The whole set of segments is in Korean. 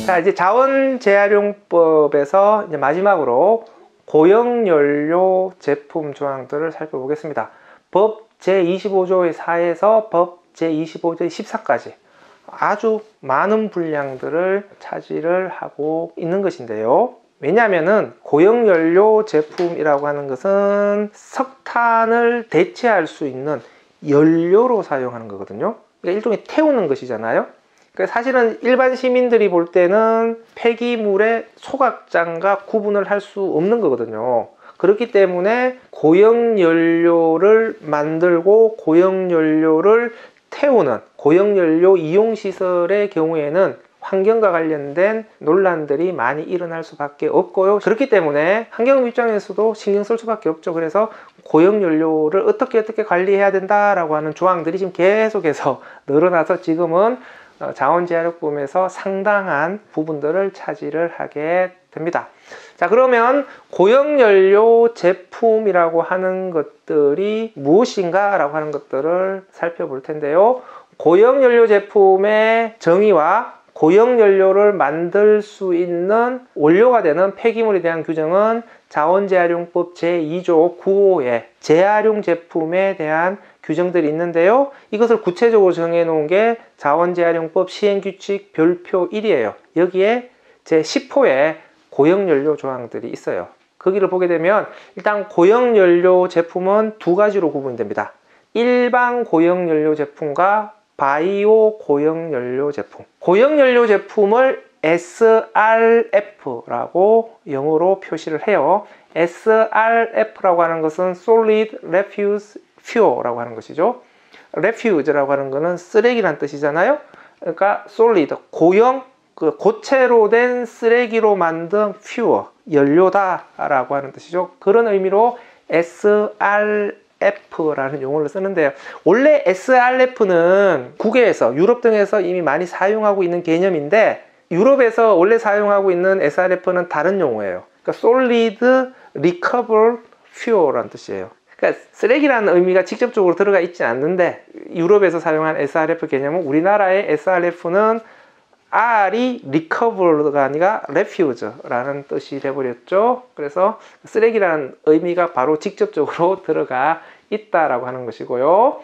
자, 이제 자원 재활용법에서 이제 마지막으로 고형연료 제품 조항들을 살펴보겠습니다. 법 제25조의 4에서 법 제25조의 14까지 아주 많은 분량들을 차지를 하고 있는 것인데요. 왜냐하면은 고형연료 제품이라고 하는 것은 석탄을 대체할 수 있는 연료로 사용하는 거거든요. 그러니까 일종의 태우는 것이잖아요. 그러니까 사실은 일반 시민들이 볼 때는 폐기물의 소각장과 구분을 할 수 없는 거거든요. 그렇기 때문에 고형연료를 만들고 고형연료를 태우는 고형연료 이용시설의 경우에는 환경과 관련된 논란들이 많이 일어날 수밖에 없고요. 그렇기 때문에 환경 입장에서도 신경 쓸 수밖에 없죠. 그래서 고형연료를 어떻게 관리해야 된다라고 하는 조항들이 지금 계속해서 늘어나서 지금은 자원재활용법에서 상당한 부분들을 차지를 하게 됩니다. 자, 그러면 고형연료 제품이라고 하는 것들이 무엇인가 라고 하는 것들을 살펴볼 텐데요. 고형연료 제품의 정의와 고형연료를 만들 수 있는 원료가 되는 폐기물에 대한 규정은 자원재활용법 제2조 9호에 재활용 제품에 대한 규정들이 있는데요. 이것을 구체적으로 정해놓은 게 자원재활용법 시행규칙 별표 1이에요. 여기에 제10호에 고형연료 조항들이 있어요. 거기를 보게 되면 일단 고형연료 제품은 두 가지로 구분됩니다. 일반 고형연료 제품과 바이오 고형연료 제품. 고형연료 제품을 SRF라고 영어로 표시를 해요. SRF라고 하는 것은 Solid Refuse Fuel라고 하는 것이죠. Refuse라고 하는 것은 쓰레기란 뜻이잖아요. 그러니까 Solid, 고형, 고체로 된 쓰레기로 만든 fuel, 연료다라고 하는 뜻이죠. 그런 의미로 SRF라는 용어를 쓰는데요. 원래 SRF는 국외에서 유럽 등에서 이미 많이 사용하고 있는 개념인데 유럽에서 원래 사용하고 있는 SRF는 다른 용어예요. 그러니까 Solid Recoverable Fuel라는 뜻이에요. 그러니까 쓰레기라는 의미가 직접적으로 들어가 있지 않는데 유럽에서 사용한 SRF 개념은 우리나라의 SRF는 R이 recover가 아니라 refuse라는 뜻이 돼버렸죠. 그래서 쓰레기라는 의미가 바로 직접적으로 들어가 있다라고 하는 것이고요.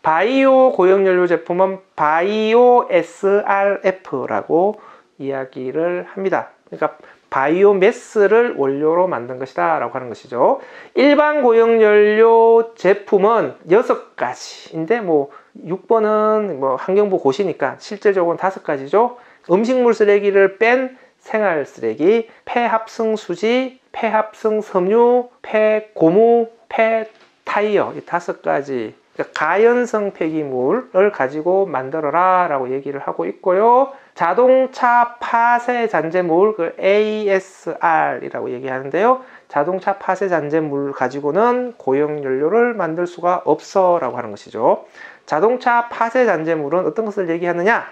바이오 고형연료 제품은 바이오 SRF라고 이야기를 합니다. 그러니까 바이오매스를 원료로 만든 것이다 라고 하는 것이죠. 일반 고형연료 제품은 6가지인데 6번은 환경부 고시니까 실제적으로는 5가지죠. 음식물 쓰레기를 뺀 생활 쓰레기, 폐합성 수지, 폐합성 섬유, 폐고무, 폐타이어, 이 5가지 가연성 폐기물을 가지고 만들어라 라고 얘기를 하고 있고요. 자동차 파쇄 잔재물, ASR이라고 얘기하는데요. 자동차 파쇄 잔재물 가지고는 고형연료를 만들 수가 없어 라고 하는 것이죠. 자동차 파쇄 잔재물은 어떤 것을 얘기하느냐?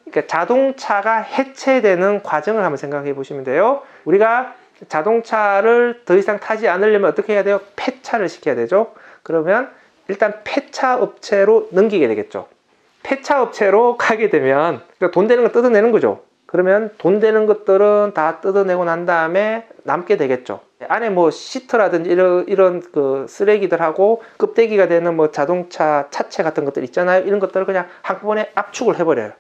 그러니까 자동차가 해체되는 과정을 한번 생각해 보시면 돼요. 우리가 자동차를 더 이상 타지 않으려면 어떻게 해야 돼요? 폐차를 시켜야 되죠. 그러면 일단 폐차 업체로 넘기게 되겠죠. 폐차 업체로 가게 되면 돈 되는 거 뜯어내는 거죠. 그러면 돈 되는 것들은 다 뜯어내고 난 다음에 남게 되겠죠. 안에 시트라든지 이런 쓰레기들하고 껍데기가 되는 자동차 차체 같은 것들 있잖아요. 이런 것들을 그냥 한꺼번에 압축을 해버려요.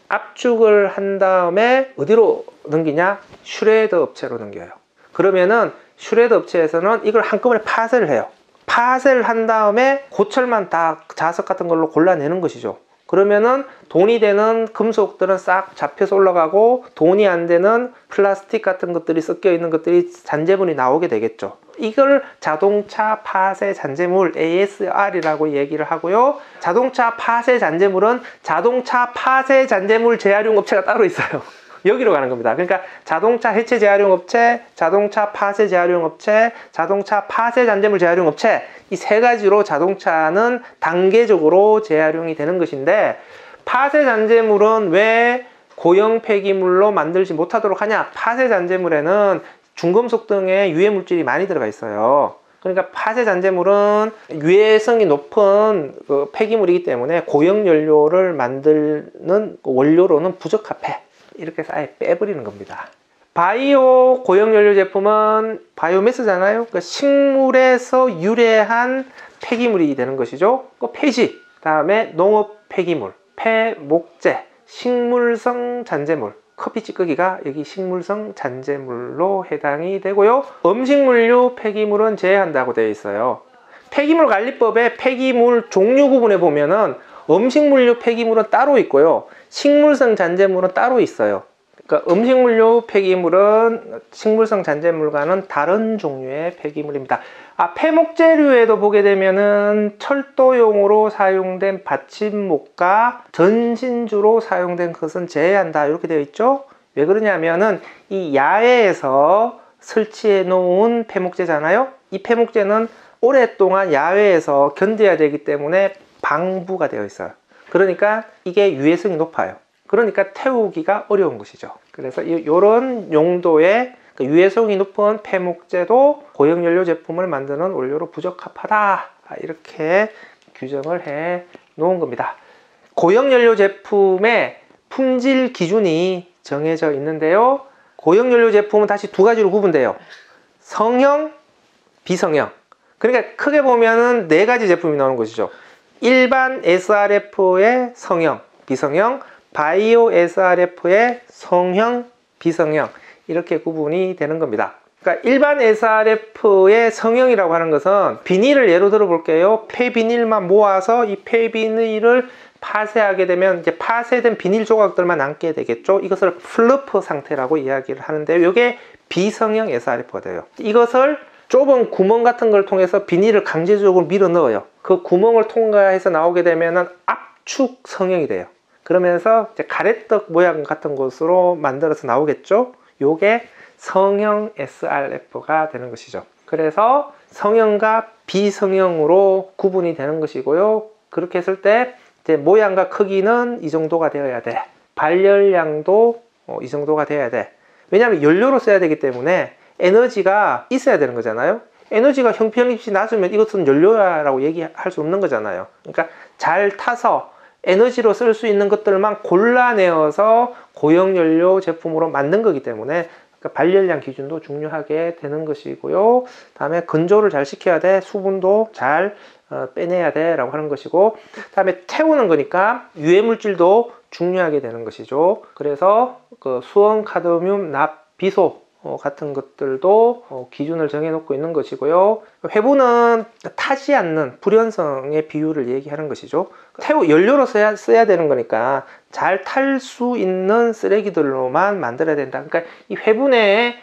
압축을 한 다음에 어디로 넘기냐? 슈레더 업체로 넘겨요. 그러면은 슈레더 업체에서는 이걸 한꺼번에 파쇄를 해요. 파쇄를 한 다음에 고철만 다 자석 같은 걸로 골라내는 것이죠. 그러면은 돈이 되는 금속들은 싹 잡혀서 올라가고 돈이 안 되는 플라스틱 같은 것들이 섞여 있는 것들이 잔재물이 나오게 되겠죠. 이걸 자동차 파쇄 잔재물 ASR이라고 얘기를 하고요. 자동차 파쇄 잔재물은 자동차 파쇄 잔재물 재활용 업체가 따로 있어요. 여기로 가는 겁니다. 그러니까 자동차 해체 재활용 업체, 자동차 파쇄 재활용 업체, 자동차 파쇄 잔재물 재활용 업체, 이 3가지로 자동차는 단계적으로 재활용이 되는 것인데, 파쇄 잔재물은 왜 고형 폐기물로 만들지 못하도록 하냐? 파쇄 잔재물에는 중금속 등의 유해 물질이 많이 들어가 있어요. 그러니까 파쇄 잔재물은 유해성이 높은 폐기물이기 때문에 고형 연료를 만드는 원료로는 부적합해. 이렇게 해서 아예 빼버리는 겁니다. 바이오 고형연료 제품은 바이오매스잖아요. 그러니까 식물에서 유래한 폐기물이 되는 것이죠. 그 폐지, 다음에 농업 폐기물, 폐목재, 식물성 잔재물, 커피 찌꺼기가 여기 식물성 잔재물로 해당이 되고요. 음식물류 폐기물은 제외한다고 되어 있어요. 폐기물관리법의 폐기물 종류 구분에 보면은 음식물류 폐기물은 따로 있고요. 식물성 잔재물은 따로 있어요. 그러니까 음식물류 폐기물은 식물성 잔재물과는 다른 종류의 폐기물입니다. 폐목재류에도 보게 되면은 철도용으로 사용된 받침목과 전신주로 사용된 것은 제외한다 이렇게 되어 있죠. 왜 그러냐면은 이 야외에서 설치해 놓은 폐목재잖아요. 이 폐목재는 오랫동안 야외에서 견뎌야 되기 때문에 방부가 되어 있어요. 그러니까 이게 유해성이 높아요. 그러니까 태우기가 어려운 것이죠. 그래서 이런 용도의 유해성이 높은 폐목재도 고형연료 제품을 만드는 원료로 부적합하다 이렇게 규정을 해 놓은 겁니다. 고형연료 제품의 품질 기준이 정해져 있는데요. 고형연료 제품은 다시 두 가지로 구분돼요. 성형, 비성형. 그러니까 크게 보면은 네 가지 제품이 나오는 것이죠. 일반 SRF의 성형, 비성형, 바이오 SRF의 성형, 비성형 이렇게 구분이 되는 겁니다. 그러니까 일반 SRF의 성형이라고 하는 것은 비닐을 예로 들어 볼게요. 폐비닐만 모아서 이 폐비닐을 파쇄하게 되면 이제 파쇄된 비닐 조각들만 남게 되겠죠. 이것을 플러프 상태라고 이야기를 하는데요. 이게 비성형 SRF가 돼요. 이것을 좁은 구멍 같은 걸 통해서 비닐을 강제적으로 밀어 넣어요. 그 구멍을 통과해서 나오게 되면 압축 성형이 돼요. 그러면서 이제 가래떡 모양 같은 것으로 만들어서 나오겠죠. 요게 성형 SRF가 되는 것이죠. 그래서 성형과 비성형으로 구분이 되는 것이고요. 그렇게 했을 때 이제 모양과 크기는 이 정도가 되어야 돼. 발열량도 이 정도가 돼야 돼. 왜냐하면 연료로 써야 되기 때문에 에너지가 있어야 되는 거잖아요. 에너지가 형편없이 낮으면 이것은 연료라고 얘기할 수 없는 거잖아요. 그러니까 잘 타서 에너지로 쓸 수 있는 것들만 골라내어서 고형연료 제품으로 만든 거기 때문에 그러니까 발열량 기준도 중요하게 되는 것이고요. 다음에 건조를 잘 시켜야 돼. 수분도 잘 빼내야 돼 라고 하는 것이고, 다음에 태우는 거니까 유해물질도 중요하게 되는 것이죠. 그래서 그 수원, 카드뮴, 납, 비소 같은 것들도 기준을 정해놓고 있는 것이고요. 회분은 타지 않는 불연성의 비율을 얘기하는 것이죠. 연료로 써야 되는 거니까 잘 탈 수 있는 쓰레기들로만 만들어야 된다. 그러니까 이 회분의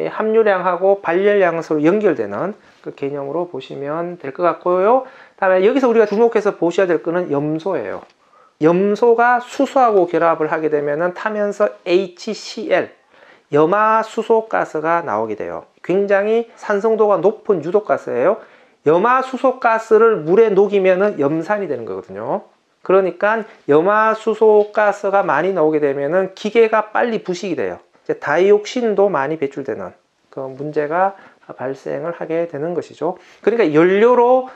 함유량하고 발열량은 서로 연결되는 그 개념으로 보시면 될 것 같고요. 다음에 여기서 우리가 주목해서 보셔야 될 거는 염소예요. 염소가 수소하고 결합을 하게 되면 타면서 HCl 염화수소가스가 나오게 돼요. 굉장히 산성도가 높은 유독가스예요. 염화수소가스를 물에 녹이면 염산이 되는 거거든요. 그러니까 염화수소가스가 많이 나오게 되면 기계가 빨리 부식이 돼요. 이제 다이옥신도 많이 배출되는 그 문제가 발생을 하게 되는 것이죠. 그러니까 연료로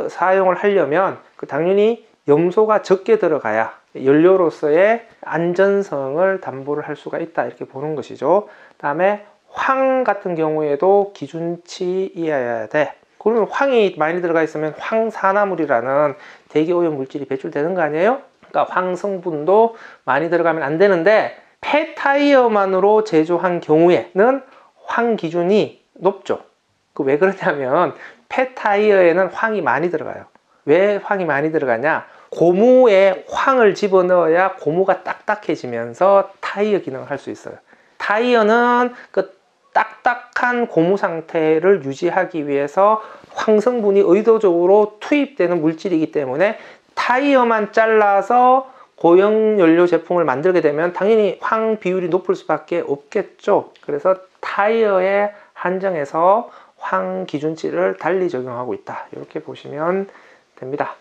사용을 하려면 당연히 염소가 적게 들어가야 연료로서의 안전성을 담보를 할 수가 있다 이렇게 보는 것이죠. 다음에 황 같은 경우에도 기준치이어야 돼. 그러면 황이 많이 들어가 있으면 황산화물이라는 대기오염 물질이 배출되는 거 아니에요? 그러니까 황 성분도 많이 들어가면 안 되는데 폐타이어만으로 제조한 경우에는 황 기준이 높죠. 왜 그러냐면 폐타이어에는 황이 많이 들어가요. 왜 황이 많이 들어가냐? 고무에 황을 집어넣어야 고무가 딱딱해지면서 타이어 기능을 할 수 있어요. 타이어는 그 딱딱한 고무 상태를 유지하기 위해서 황성분이 의도적으로 투입되는 물질이기 때문에 타이어만 잘라서 고형연료 제품을 만들게 되면 당연히 황 비율이 높을 수밖에 없겠죠. 그래서 타이어에 한정해서 황 기준치를 달리 적용하고 있다. 이렇게 보시면 됩니다.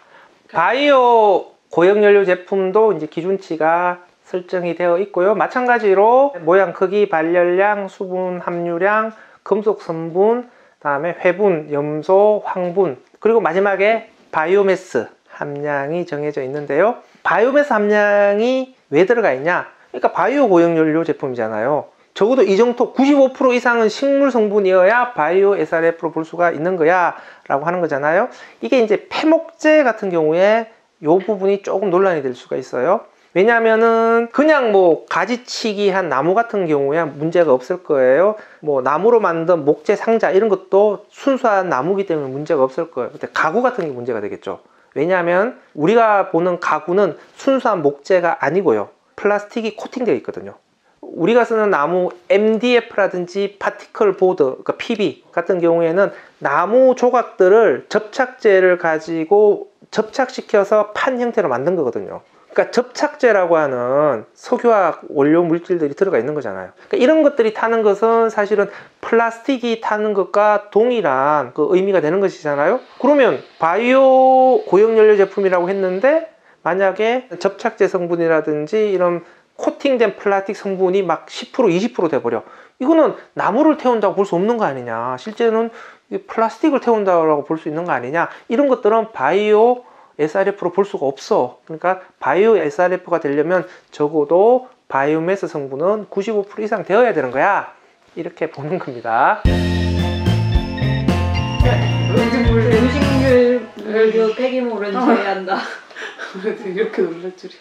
바이오 고형연료 제품도 이제 기준치가 설정이 되어 있고요. 마찬가지로 모양, 크기, 발열량, 수분 함유량, 금속 성분, 다음에 회분, 염소, 황분, 그리고 마지막에 바이오매스 함량이 정해져 있는데요. 바이오매스 함량이 왜 들어가 있냐? 그러니까 바이오 고용연료 제품이잖아요. 적어도 이 정도 95% 이상은 식물 성분이어야 바이오 SRF로 볼 수가 있는 거야 라고 하는 거잖아요. 이게 이제 폐목재 같은 경우에 이 부분이 조금 논란이 될 수가 있어요. 왜냐하면은 그냥 뭐 가지치기 한 나무 같은 경우에 문제가 없을 거예요. 뭐 나무로 만든 목재 상자 이런 것도 순수한 나무기 때문에 문제가 없을 거예요. 근데 가구 같은 게 문제가 되겠죠. 왜냐하면 우리가 보는 가구는 순수한 목재가 아니고요, 플라스틱이 코팅되어 있거든요. 우리가 쓰는 나무 MDF라든지 파티클 보드, 그러니까 PB 같은 경우에는 나무 조각들을 접착제를 가지고 접착시켜서 판 형태로 만든 거거든요. 그러니까 접착제라고 하는 석유화학 원료 물질들이 들어가 있는 거잖아요. 그러니까 이런 것들이 타는 것은 사실은 플라스틱이 타는 것과 동일한 그 의미가 되는 것이잖아요. 그러면 바이오 고용연료 제품이라고 했는데 만약에 접착제 성분이라든지 이런 코팅된 플라스틱 성분이 막 10% 20% 돼버려. 이거는 나무를 태운다고 볼 수 없는 거 아니냐, 실제는 플라스틱을 태운다고 볼 수 있는 거 아니냐, 이런 것들은 바이오 SRF로 볼 수가 없어. 그러니까 바이오 SRF가 되려면 적어도 바이오매스 성분은 95% 이상 되어야 되는 거야, 이렇게 보는 겁니다. 음식물 폐기물은 제외한다. 이렇게 놀랄 줄이야.